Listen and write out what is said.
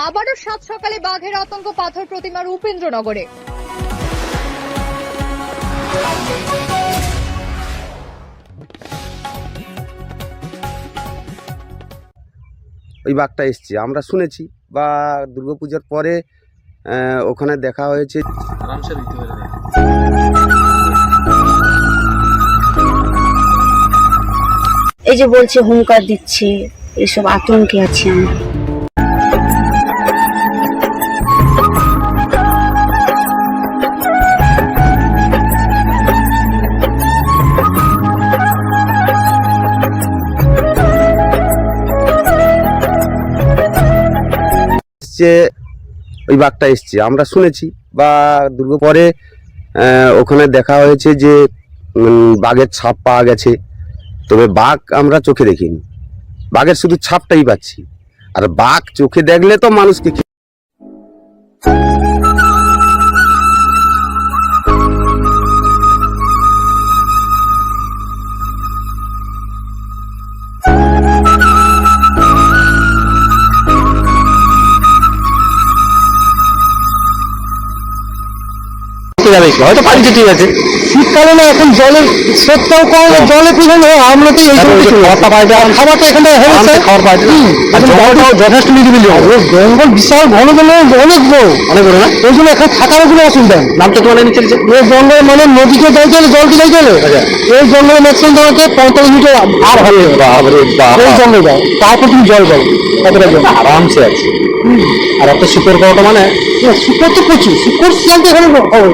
আবারও সাত সকালে বাঘের আতঙ্ক পাথর প্রতিমার উপেন্দ্রনগরে। ওই বাঘটা এসছে আমরা শুনেছি, বা দুর্গাপূজার পরে ওখানে দেখা হয়েছে। এই যে বলছে হুঙ্কার দিচ্ছে, এসব আতঙ্কে আছি আমরা। ওই বাঘটা এসছে আমরা শুনেছি, বা দুর্গা পরে ওখানে দেখা হয়েছে যে বাঘের ছাপ পাওয়া গেছে। তবে বাঘ আমরা চোখে দেখিনি, বাঘের শুধু ছাপটাই পাচ্ছি। আর বাঘ চোখে দেখলে তো মানুষকে হয়তো পানিতে ঠিক আছে। শীতকালে না, এখন জলের স্রোতটাও কম, জলে পিছনে আমরা তো খাবার তো এখানে হয়েছে, খাবার পাই আর জলটাও যথেষ্ট নিরিবিলি। জঙ্গল বিশাল ঘন জঙ্গল, অনেক বড় না, ওই জন্য এখানে থাকার কোনো অসুবিধা নেই। নামটা তোমার নিচে এই জঙ্গলে মানে নদীকে যাই গেলে জলকে যাই গেলে এই জঙ্গলে ম্যাক্সিমাম তোমাকে 45 মিটার আর হবে এই জঙ্গলে যাও, তারপর তুমি জল পাবো। কতটা জল আরামসে আছে। আর একটা শিকড় পাওয়াটা মানে শিকড় তো প্রচুর, শিকড় জানতে এখানে হবে।